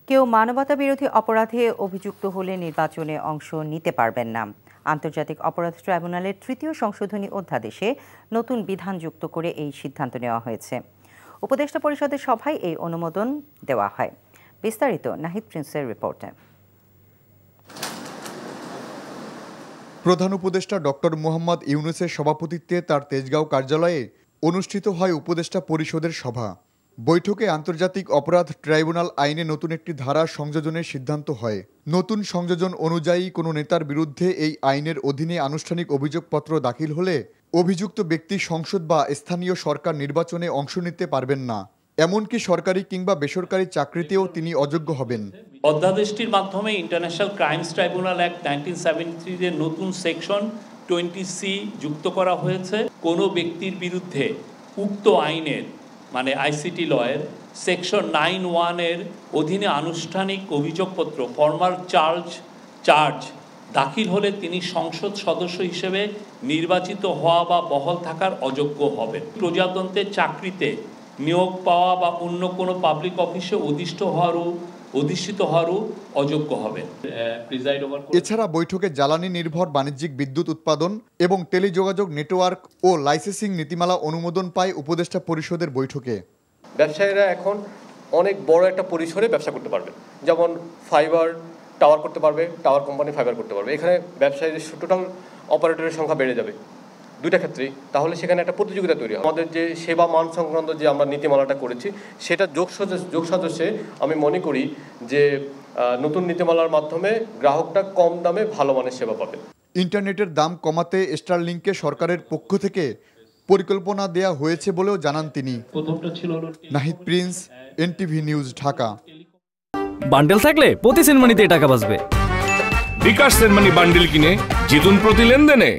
কেউ মানবতাবিরোধী অপরাধে অভিযুক্ত হলে নির্বাচনে অংশ নিতে পারবেন না। আন্তর্জাতিক অপরাধ ট্রাইব্যুনালের ৩য় সংশোধনী অধ্যাদেশে নতুন বিধান যুক্ত করে এই সিদ্ধান্ত নেওয়া হয়েছে। উপদেষ্টা পরিষদের সভায় এই অনুমোদন দেওয়া হয়। বিস্তারিত নাহিদ প্রিন্সের রিপোর্টে। প্রধান উপদেষ্টা ডক্টর মোহাম্মদ ইউনূসের সভাপতিত্বে তার তেজগাঁও কার্যালয়ে অনুষ্ঠিত হয় উপদেষ্টা পরিষদের সভা। বৈঠকে আন্তর্জাতিক অপরাধ ট্রাইব্যুনাল আইনে নতুন একটি ধারা সংযোজনের সিদ্ধান্ত হয়। নতুন সংযোজন অনুযায়ী কোনো নেতার বিরুদ্ধে এই আইনের অধীনে আনুষ্ঠানিক অভিযোগপত্র দাখিল হলে অভিযুক্ত ব্যক্তি সংসদ বা স্থানীয় সরকার নির্বাচনে অংশ নিতে পারবেন না। এমনকি সরকারি কিংবা বেসরকারি চাকরিতেও তিনি অযোগ্য হবেন। অধ্যাদেশটির মাধ্যমে ইন্টারন্যাশনাল ক্রাইমস ট্রাইব্যুনাল অ্যাক্ট 1973 এর নতুন সেকশন 20C যুক্ত করা হয়েছে। কোনো ব্যক্তির বিরুদ্ধে উক্ত আইনের মানে আইসিটি লয়ের সেকশন 9(1) এর অধীনে আনুষ্ঠানিক অভিযোগপত্র ফর্মাল চার্জ দাখিল হলে তিনি সংসদ সদস্য হিসেবে নির্বাচিত হওয়া বা বহাল থাকার অযোগ্য হবেন। প্রজাতন্ত্রের চাকরিতে নিয়োগ পাওয়া বা অন্য কোনো পাবলিক অফিসে অধিষ্ঠিত হওয়ারও অযোগ্য হবেন। এছাড়া বৈঠকে জ্বালানি নির্ভর বাণিজ্যিক বিদ্যুৎ উৎপাদন এবং টেলিযোগাযোগ নেটওয়ার্ক ও লাইসেন্সিং নীতিমালা অনুমোদন পায় উপদেষ্টা পরিষদের বৈঠকে। ব্যবসায়ীরা এখন অনেক বড় একটা পরিসরে ব্যবসা করতে পারবে, যেমন ফাইবার টাওয়ার করতে পারবে, টাওয়ার কোম্পানি ফাইবার করতে পারবে। এখানে ব্যবসায়ীদের টোটাল অপারেটরের সংখ্যা বেড়ে যাবে দুইটা ক্ষেত্রেই। তাহলে সেখানে একটা প্রতিযোগিতা তৈরি হয়। আমাদের যে সেবা মান সংক্রান্ত যে আমরা নীতিমালাটা করেছি সেটা যোগসাজশে আমি মনে করি যে নতুন নীতিমালার মাধ্যমে গ্রাহকটা কম দামে ভালো মানের সেবা পাবে। ইন্টারনেটের দাম কমাতে স্টারলিংকে সরকারের পক্ষ থেকে পরিকল্পনা দেয়া হয়েছে বলেও জানান তিনি। Nahid Prince, NTV news, Dhaka. Bundle থাকলে প্রতি সেনমানিতে টাকা বাঁচবে। বিকাশ সেনমানি বান্ডেল কিনে জিতুন প্রতি লেনদেনে।